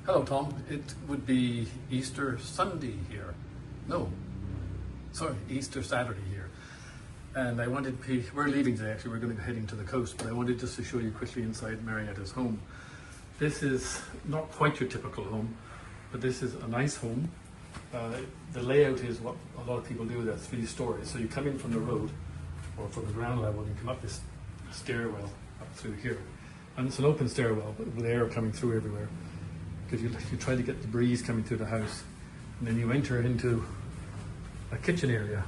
Hello, Tom. It would be Easter Sunday here. No, sorry, Easter Saturday here. And I wanted to, we're leaving today actually, we're going to be heading to the coast, but I wanted just to show you quickly inside Marieta's home. This is not quite your typical home, but this is a nice home. The layout is what a lot of people do, they're 3 stories. So you come in from the road, or from the ground level, and you come up this stairwell up through here. And it's an open stairwell, but with air coming through everywhere. Because you try to get the breeze coming through the house. And then you enter into a kitchen area.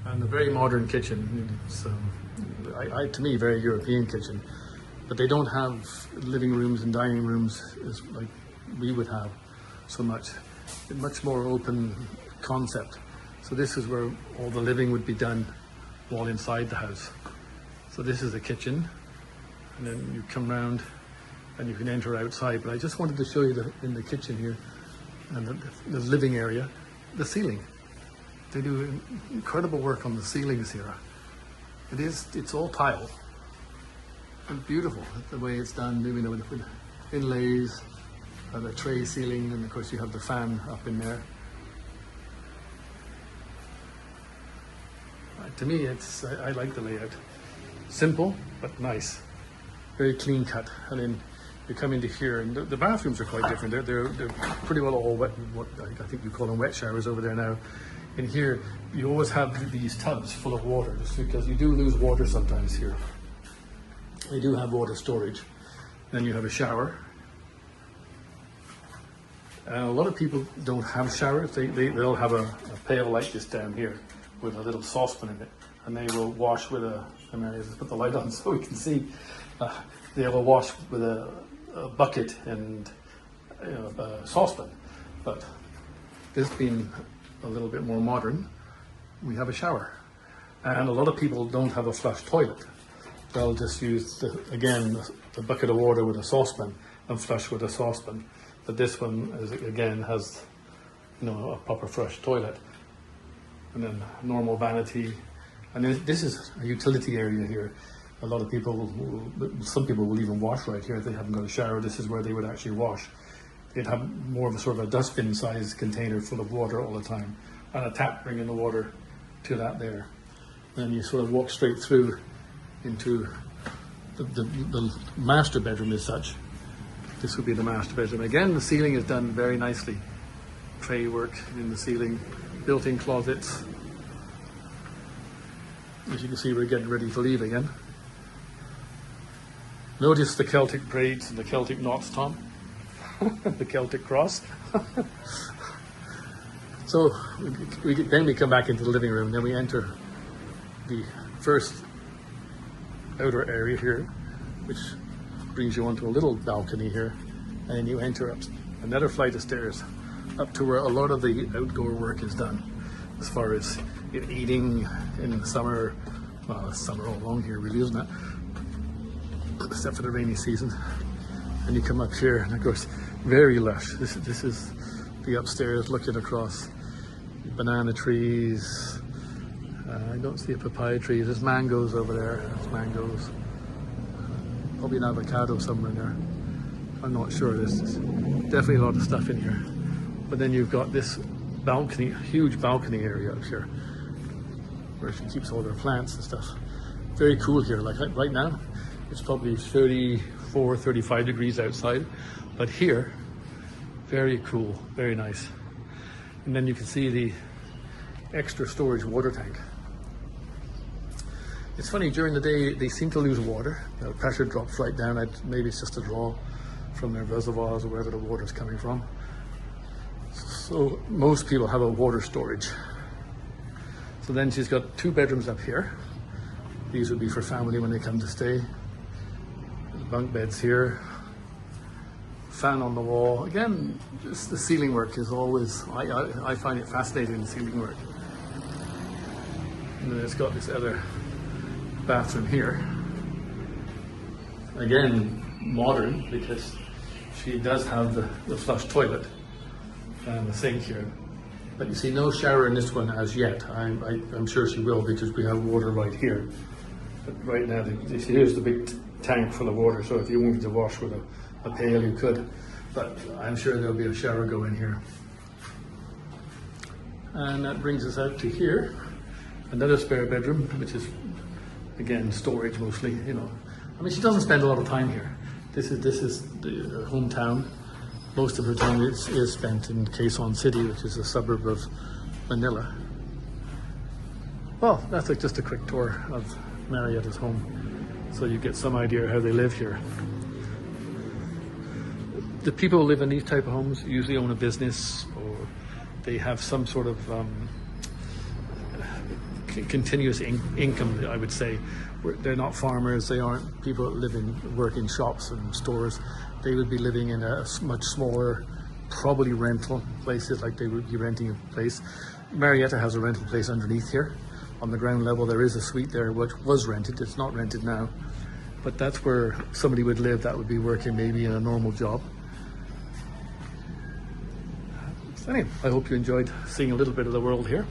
And a very modern kitchen. It's, to me, very European kitchen. But they don't have living rooms and dining rooms as like we would have so much. A much more open concept. So this is where all the living would be done while inside the house. So this is the kitchen. And then you come round and you can enter outside. But I just wanted to show you in the kitchen here and the living area, the ceiling. They do incredible work on the ceilings here. It's all tile. And beautiful, the way it's done, you know, with inlays, the tray ceiling, and of course you have the fan up in there. To me, I like the layout. Simple, but nice. Very clean cut. And then you come into here, and the bathrooms are quite different. They're pretty well all wet, what I think you call them wet showers over there now. In here, you always have these tubs full of water, just because you do lose water sometimes here. They do have water storage. Then you have a shower. And a lot of people don't have showers. They'll have a pail like this down here with a little saucepan in it, and they will wash with let's put the light on so we can see. They will wash with a bucket and a saucepan. But this being a little bit more modern, we have a shower. And a lot of people don't have a flush toilet. They'll just use, the bucket of water with a saucepan and flush with a saucepan. But this one, again, has a proper flush toilet. And then normal vanity. And then this is a utility area here. A lot of people, some people will even wash right here if they haven't got a shower. This is where they would actually wash. They'd have more of a sort of a dustbin sized container full of water all the time, and a tap bringing the water to that there. Then you sort of walk straight through into the master bedroom as such. This would be the master bedroom. Again, the ceiling is done very nicely. Tray work in the ceiling, built-in closets. As you can see, we're getting ready to leave again. Notice the Celtic braids and the Celtic knots, Tom. The Celtic cross. So then we come back into the living room. Then we enter the first outer area here, which brings you onto a little balcony here, and you enter up another flight of stairs up to where a lot of the outdoor work is done, as far as eating in the summer. Well, it's summer all along here, really, isn't it? Except for the rainy season. And you come up here, and of course, very lush. This is the upstairs looking across banana trees. I don't see a papaya tree. There's mangoes over there. There's mangoes. Probably an avocado somewhere in there. I'm not sure. There's definitely a lot of stuff in here. But then you've got this balcony, huge balcony area up here, where she keeps all her plants and stuff. Very cool here. Like right now, it's probably 34, 35 degrees outside. But here, very cool, very nice. And then you can see the extra storage water tank. It's funny, during the day they seem to lose water. The pressure drops right down. Maybe it's just a draw from their reservoirs or wherever the water's coming from. So most people have a water storage. So then she's got 2 bedrooms up here. These would be for family when they come to stay. Bunk beds here. Fan on the wall. Again, just the ceiling work is always, I find it fascinating, the ceiling work. And then it's got this other bathroom here. Again, modern, because she does have the flush toilet and the sink here. But you see no shower in this one as yet. I'm sure she will, because we have water right here. But right now, here's the big tank full of water, so if you wanted to wash with a pail, you could. but I'm sure there'll be a shower go in here. And that brings us out to here, another spare bedroom, which is again storage mostly. You know, I mean, she doesn't spend a lot of time here. This is the hometown. Most of her time is spent in Quezon City, which is a suburb of Manila. Well, that's like just a quick tour of Marieta's home, so you get some idea how they live here. The people who live in these type of homes usually own a business, or they have some sort of continuous income, I would say. They're not farmers, they aren't people that work in shops and stores. They would be living in a much smaller, probably rental places, like they would be renting a place. Marieta has a rental place underneath here. On the ground level there is a suite there which was rented, it's not rented now. But that's where somebody would live that would be working maybe in a normal job. So anyway, I hope you enjoyed seeing a little bit of the world here.